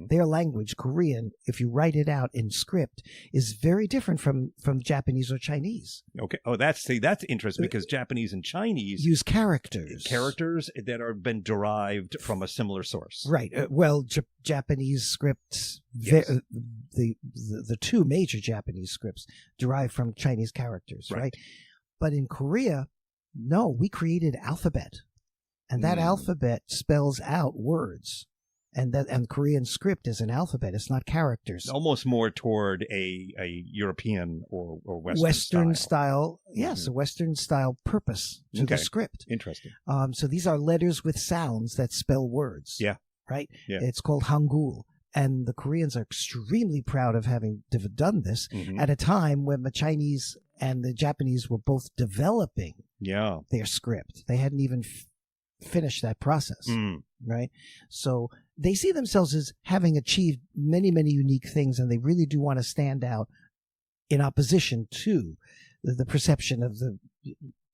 Their language, Korean, if you write it out in script, is very different from Japanese or Chinese. Okay. Oh, that's interesting because Japanese and Chinese use characters that are been derived from a similar source. Right. Japanese scripts, the 2 major Japanese scripts derive from Chinese characters, right? But in Korea, no, we created alphabet, and that alphabet spells out words. And Korean script is an alphabet. It's not characters. Almost more toward a European or Western style. Yes, a Western style purpose to the script. Interesting. So these are letters with sounds that spell words. Yeah. Right? Yeah. It's called Hangul. And the Koreans are extremely proud of having done this at a time when the Chinese and the Japanese were both developing their script. They hadn't even finished that process. Right? So they see themselves as having achieved many, many unique things, and they really do want to stand out in opposition to the perception of the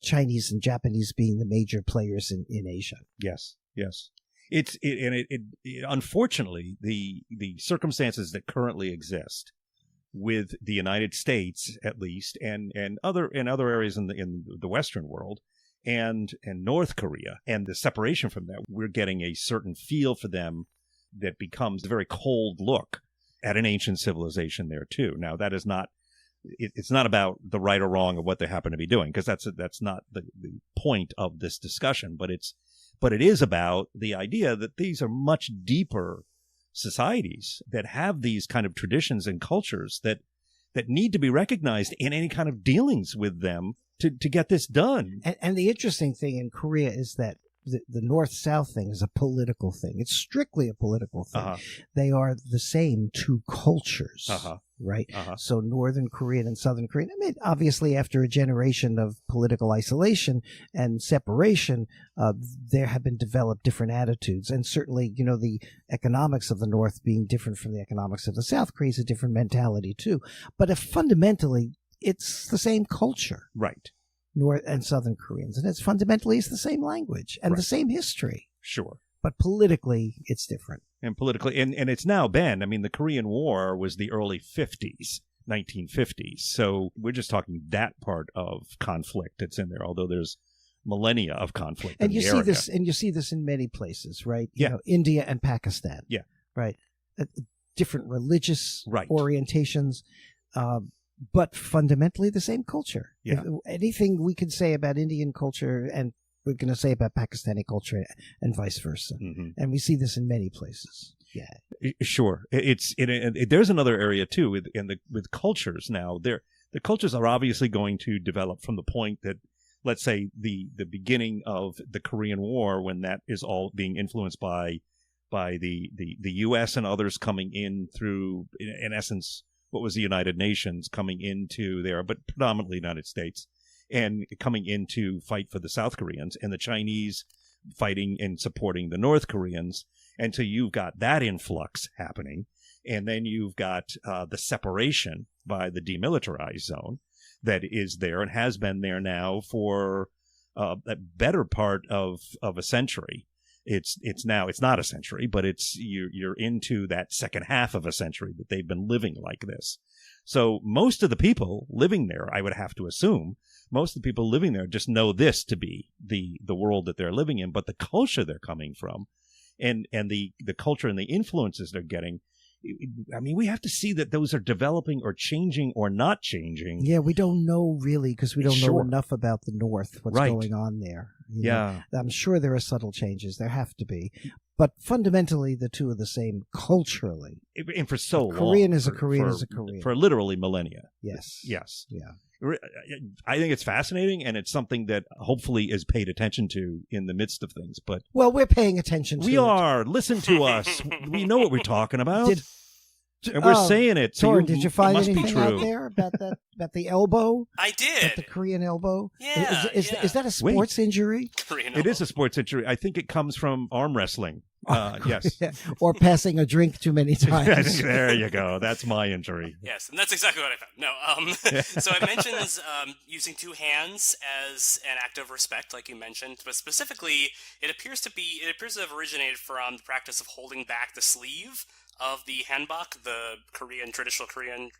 Chinese and Japanese being the major players in Asia. Yes, yes. It unfortunately, the circumstances that currently exist with the United States, at least, and other areas in the Western world, and North Korea, and the separation from that, we're getting a certain feel for them that becomes a very cold look at an ancient civilization there too. Now, that is not, it's not about the right or wrong of what they happen to be doing, because that's not the point of this discussion, but it is about the idea that these are much deeper societies that have these kind of traditions and cultures that need to be recognized in any kind of dealings with them to get this done. And the interesting thing in Korea is that the North-South thing is a political thing. It's strictly a political thing. They are the same 2 cultures, right? So Northern Korean and Southern Korean. I mean, obviously, after a generation of political isolation and separation, there have been developed different attitudes. And certainly, the economics of the North being different from the economics of the South creates a different mentality, too. But if fundamentally, it's the same culture. Right. North and Southern Koreans. And it's the same language and the same history. Sure. But politically, it's different. And politically, and it's now been, I mean, the Korean War was the early 50s. 1950s. So we're just talking that part of conflict that's in there, although there's millennia of conflict. And in you the see area. this, and you see this in many places, right? Yeah. You know, India and Pakistan. Yeah. Right. Different religious Right. orientations, but fundamentally the same culture. Yeah. Anything we can say about Indian culture, and we're going to say about Pakistani culture, and vice versa. Mm-hmm. And we see this in many places. Yeah. Sure. There's another area too with cultures now. The cultures are obviously going to develop from the point that, let's say, the beginning of the Korean War, when that is all being influenced by the U.S. and others coming in through, in essence, what was the United Nations coming into there, but predominantly United States, and coming in to fight for the South Koreans, and the Chinese fighting and supporting the North Koreans. And so you've got that influx happening. And then you've got the separation by the demilitarized zone that is there and has been there now for a better part of a century. It's not a century, but you're into that second half of a century that they've been living like this. So most of the people living there, I would have to assume, most of the people living there just know this to be the world that they're living in, but the culture they're coming from and the culture and the influences they're getting, I mean, we have to see that those are developing or changing or not changing. Yeah, we don't know really, because we don't know Sure. enough about the North, what's Right. going on there. You Yeah. know, I'm sure there are subtle changes. There have to be. But fundamentally, the two are the same culturally. And for so long. Korean is a Korean is a Korean. For literally millennia. Yes. Yes. Yeah. I think it's fascinating, and it's something that hopefully is paid attention to in the midst of things. But Well, we're paying attention to we it. are. Listen to us. We know what we're talking about. And we're Oh, saying it. So Torrin, did you find it must be anything true. out there about that? About the elbow? I About did. the Korean elbow? Yeah, Is yeah. that a sports injury? Korean It is elbow. a sports injury. I think it comes from arm wrestling. Yes. Or passing a drink too many times? There you go. That's my injury. Yes, and that's exactly what I found. No, so it mentions using two hands as an act of respect, like you mentioned, but specifically, it appears to have originated from the practice of holding back the sleeve of the hanbok, the traditional Korean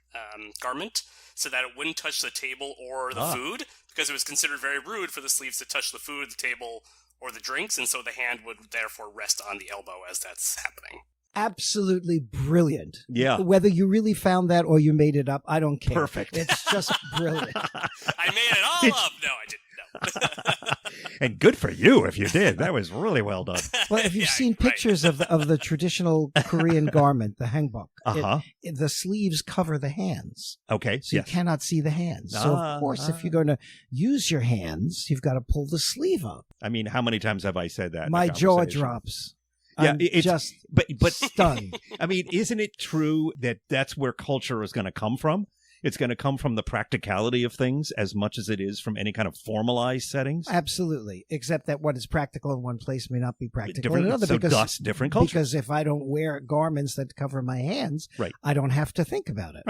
garment, so that it wouldn't touch the table or the food, because it was considered very rude for the sleeves to touch the food, the table, or the drinks, and so the hand would therefore rest on the elbow as that's happening. Absolutely brilliant. Yeah. Whether you really found that or you made it up, I don't care. Perfect. It's just brilliant. I made it all up! No, I didn't. No. And good for you if you did. That was really well done. Well, if you've Yeah, seen right. pictures of the traditional Korean garment, the hanbok, Uh-huh. the sleeves cover the hands. Okay. So Yes. you cannot see the hands. So, of course, if you're going to use your hands, you've got to pull the sleeve up. I mean, how many times have I said that? in a My jaw conversation? drops. Yeah, I'm it's just but stunned. I mean, isn't it true that that's where culture is going to come from? It's going to come from the practicality of things as much as it is from any kind of formalized settings. Absolutely. Except that what is practical in one place may not be practical Different, in another. so because, thus, different culture. Because if I don't wear garments that cover my hands, Right. I don't have to think about it.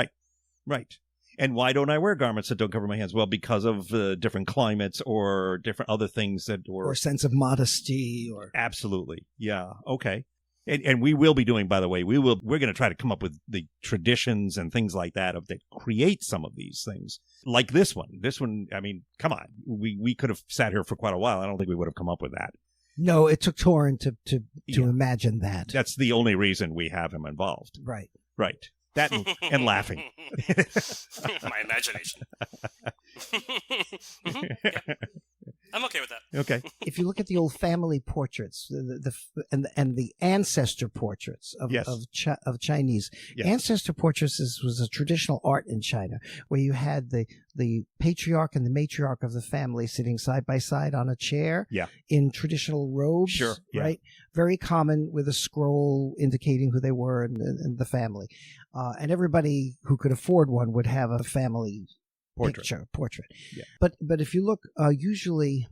Right. And why don't I wear garments that don't cover my hands? Well, because of different climates or different other things that Or sense of modesty or... Absolutely. Yeah. Okay. And we will be doing, by the way, we're going to try to come up with the traditions and things like that that create some of these things. Like this one. This one, I mean, come on. We could have sat here for quite a while. I don't think we would have come up with that. No, it took Torrin to Yeah. imagine that. That's the only reason we have him involved. Right. Right. That and laughing. My imagination. Mhm, yeah. I'm okay with that. Okay. If you look at the old family portraits, and the ancestor portraits of Yes. of Chinese Yes. ancestor portraits was a traditional art in China, where you had the patriarch and the matriarch of the family sitting side by side on a chair, Yeah. in traditional robes, Sure, yeah. right? Very common, with a scroll indicating who they were and the family, and everybody who could afford one would have a family portrait. Yeah. But if you look, usually,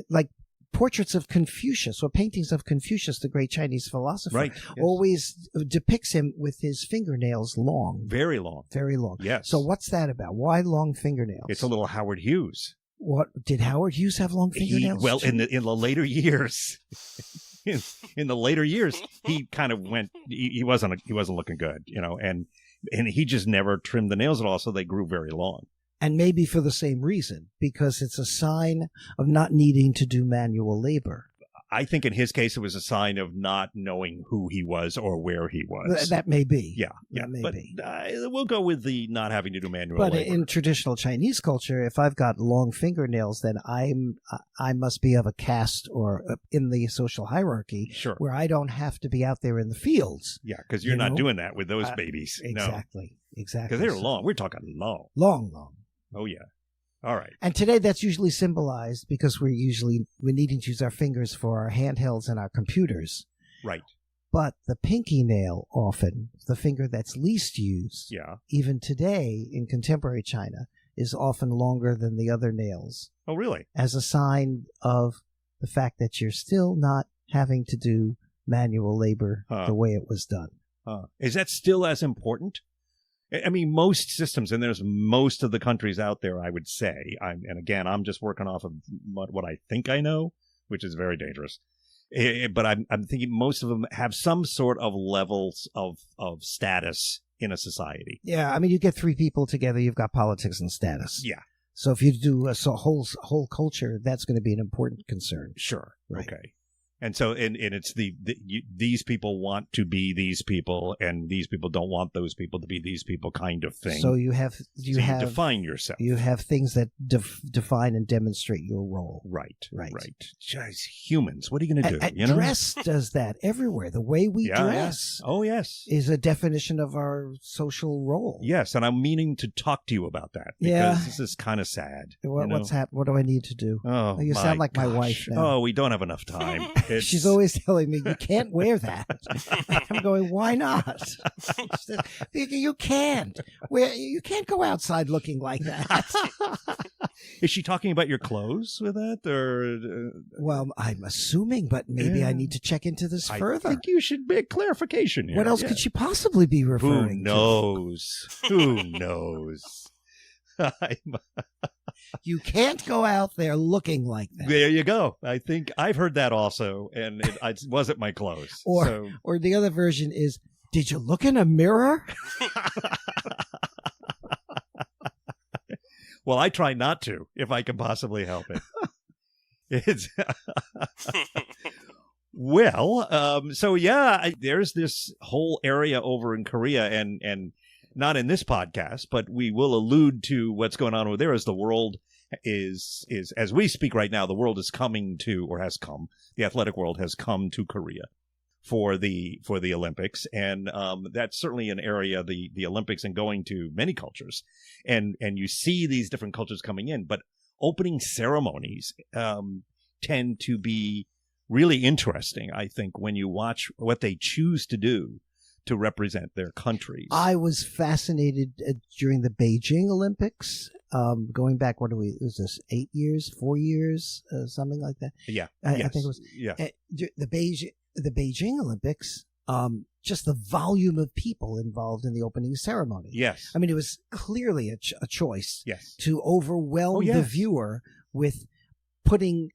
like portraits of Confucius or paintings of Confucius, the great Chinese philosopher, Right. Yes. always depicts him with his fingernails long, Very long. very long. Yes. So what's that about? Why long fingernails? It's a little Howard Hughes. What did Howard Hughes have long fingernails? Well, too? in the later years, in the later years, he kind of went. He wasn't looking good, and And he just never trimmed the nails at all, so they grew very long. And maybe for the same reason, because it's a sign of not needing to do manual labor. I think in his case, it was a sign of not knowing who he was or where he was. That may be. Yeah. That may be. We'll go with the not having to do manual But labor. in traditional Chinese culture, if I've got long fingernails, then I must be of a caste or in the social hierarchy Sure. where I don't have to be out there in the fields. Yeah, because you're not doing that with those babies. Exactly. Exactly. Because they're long. We're talking long. Long. Oh, yeah. All right. And today that's usually symbolized because we're needing to use our fingers for our handhelds and our computers. Right. But the pinky nail, often the finger that's least used, even today in contemporary China, is often longer than the other nails. Oh, really? As a sign of the fact that you're still not having to do manual labor the way it was done. Is that still as important? I mean, most systems, and there's most of the countries out there, I would say, and again, I'm just working off of what I think I know, which is very dangerous. But I'm thinking most of them have some sort of levels of status in a society. Yeah, I mean, you get three people together, you've got politics and status. Yeah. So if you do a whole culture, that's going to be an important concern. Sure. Right. Okay. And so, and it's these people want to be these people, and these people don't want those people to be these people, kind of thing. So you define yourself. You have things that define and demonstrate your role. Right. Guys, humans, what are you going to do? Dress does that everywhere. The way we dress. Oh, yes. Is a definition of our social role. Yes, and I'm meaning to talk to you about that because this is kind of sad. What's happened? What do I need to do? Oh, you sound like my wife now. Oh, we don't have enough time. She's always telling me, you can't wear that. I'm going, why not? You can't. You can't go outside looking like that. Is she talking about your clothes with that? Or Well, I'm assuming, but maybe I need to check into this further. I think you should make clarification here. What else could she possibly be referring to? Who knows? You can't go out there looking like that. There you go. I think I've heard that also, and it wasn't my clothes. Or the other version is, did you look in a mirror? Well, I try not to, if I can possibly help it. It's there's this whole area over in Korea, and not in this podcast, but we will allude to what's going on over there as the world is as we speak right now, the world is coming to, or has come, the athletic world has come to Korea for the Olympics. And that's certainly an area, the Olympics, and going to many cultures. And you see these different cultures coming in, but opening ceremonies tend to be really interesting, I think, when you watch what they choose to do to represent their countries. I was fascinated during the Beijing Olympics, going back, was this 8 years, 4 years, something like that? Yeah. I think it was. Yeah. The Beijing Olympics, just the volume of people involved in the opening ceremony. Yes. I mean, it was clearly a choice to overwhelm the viewer with putting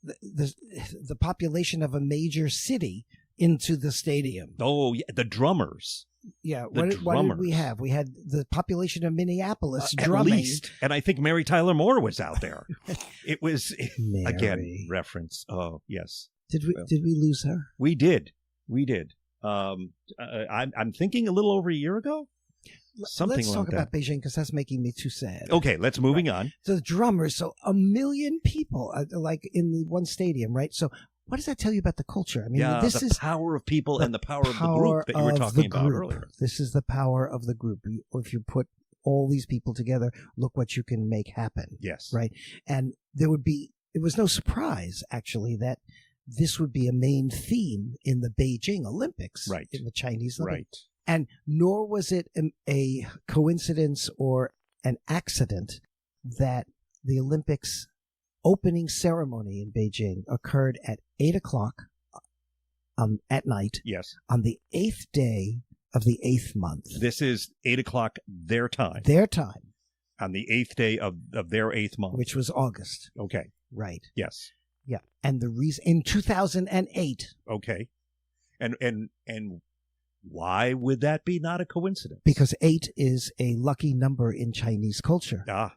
the population of a major city into the stadium. Oh, yeah, the drummers. Yeah, what did we have? We had the population of Minneapolis drumming. At least. And I think Mary Tyler Moore was out there. It was, again, reference. Oh, yes. Did we lose her? We did. I'm thinking a little over a year ago. Let's talk about Beijing, because that's making me too sad. Okay, let's moving on. The drummers, so 1 million people, like in one stadium, right? So what does that tell you about the culture? I mean, this is power of people and the power of the group that you were talking about earlier. This is the power of the group. If you put all these people together, look what you can make happen. Yes. Right? And it was no surprise, actually, that this would be a main theme in the Beijing Olympics, right? In the Chinese Olympics. Right. And nor was it a coincidence or an accident that the Olympics opening ceremony in Beijing occurred at 8:00 at night. Yes. On the 8th day of the 8th month. This is 8:00 their time. Their time. On the 8th day of their 8th month. Which was August. Okay. Right. Yes. Yeah. And the reason in 2008. Okay. And Why would that be not a coincidence? Because 8 is a lucky number in Chinese culture. Ah,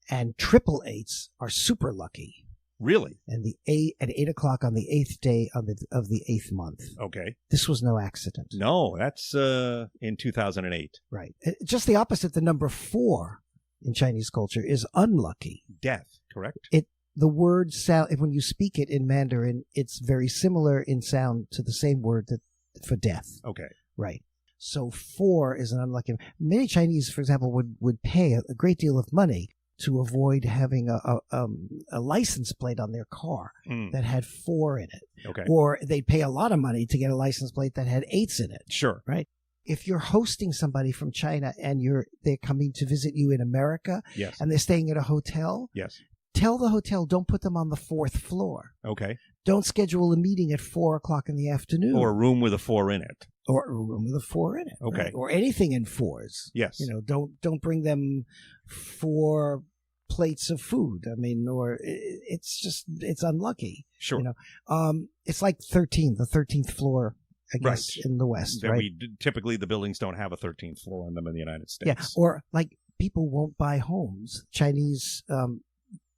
And triple eights are super lucky. really? And at 8 o'clock on the 8th day of the 8th month. Okay. This was no accident. No, that's in 2008. Right. Just the opposite. The number 4 in Chinese culture is unlucky. Death, correct? The word sound, when you speak it in Mandarin, it's very similar in sound to the same word for death. Okay. Right. So 4 is an unlucky. Many Chinese, for example, would pay a great deal of money to avoid having a license plate on their car that had 4 in it. Okay. Or they'd pay a lot of money to get a license plate that had 8s in it. Sure. Right. If you're hosting somebody from China and they're coming to visit you in America, Yes. and they're staying at a hotel, Yes. tell the hotel, don't put them on the 4th floor. Okay. Don't schedule a meeting at 4 o'clock in the afternoon. Or a room with a 4 in it. Or a room with a 4 in it. Okay. Right? Or anything in 4s. Yes. Don't bring them 4 plates of food. I mean, or it's unlucky. Sure. It's like the 13th floor, I guess, Right. in the West, That right? typically the buildings don't have a 13th floor in them in the United States. Yeah. Or like people won't buy homes. Chinese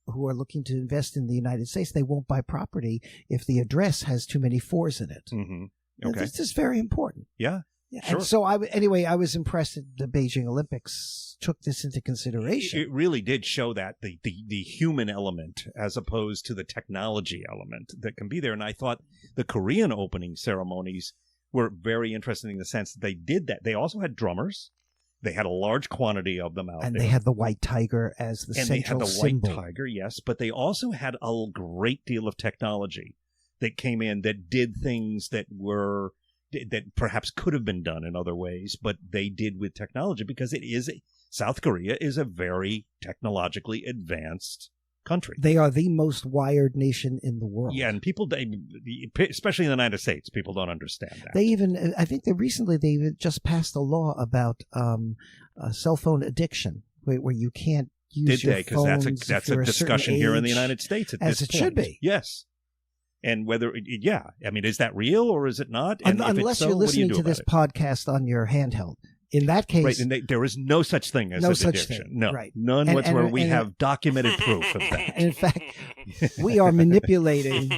who are looking to invest in the United States, they won't buy property if the address has too many 4s in it. Mm-hmm. Okay. This is very important. Yeah. Yeah. Sure. And so I was impressed that the Beijing Olympics took this into consideration. It really did show that the human element as opposed to the technology element that can be there. And I thought the Korean opening ceremonies were very interesting in the sense that they did that. They also had drummers. They had a large quantity of them out and there. they had the white tiger as the and they central had the symbol. white tiger, yes. But they also had a great deal of technology that came in that did things that perhaps could have been done in other ways, but they did with technology because South Korea is a very technologically advanced country. They are the most wired nation in the world. Yeah, and people, especially in the United States, people don't understand that. I think recently they just passed a law about cell phone addiction, where you can't use your Because that's phones that's if you're a discussion here in the United States at as this it point. should be. Yes. And whether, I mean, is that real or is it not? And if unless it's so, you're what do you listening do to about this it? podcast on your handheld. In that case, Right, and there is no such thing as no an such addiction. thing. No, Right. none whatsoever. We have documented proof of that. in fact, we are manipulating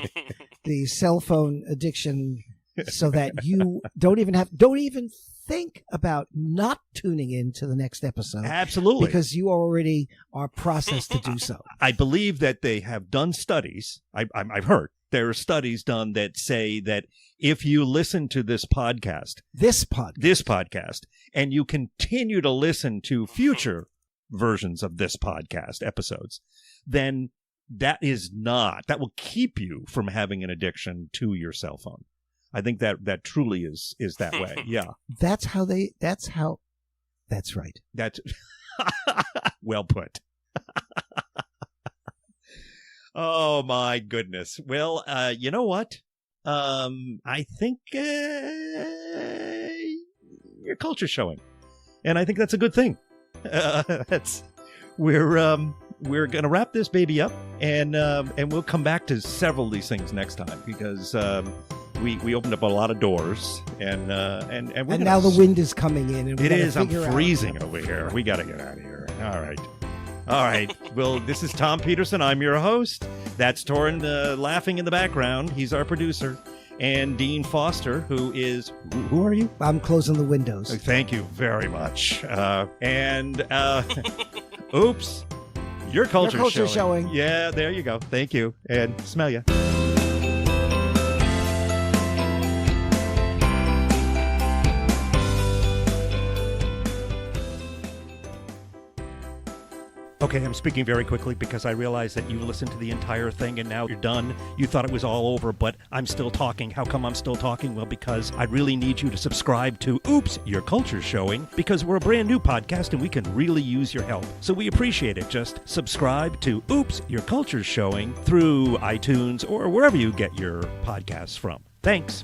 the cell phone addiction so that you don't even think about not tuning in to the next episode. Absolutely. Because you already are processed to do so. I believe that they have done studies. I've heard there are studies done that say that if you listen to this podcast, and you continue to listen to future versions of this podcast episodes, then that will keep you from having an addiction to your cell phone. I think that truly is that way. Yeah. That's right. That's well put. Oh my goodness. Well, you know what? I think your culture's showing, and I think that's a good thing. We're gonna wrap this baby up, and we'll come back to several of these things next time because we opened up a lot of doors, and now the wind is coming in, and it is. I'm freezing over here. We got to get out of here. All right. Well, this is Tom Peterson. I'm your host. That's Torrin laughing in the background. He's our producer. And Dean Foster, who are you? I'm closing the windows. Thank you very much. Oops. Your culture's showing. Yeah, there you go. Thank you. And smell ya. Okay, I'm speaking very quickly because I realize that you listened to the entire thing and now you're done. You thought it was all over, but I'm still talking. How come I'm still talking? Well, because I really need you to subscribe to Oops, Your Culture's Showing, because we're a brand new podcast and we can really use your help. So we appreciate it. Just subscribe to Oops, Your Culture's Showing through iTunes or wherever you get your podcasts from. Thanks.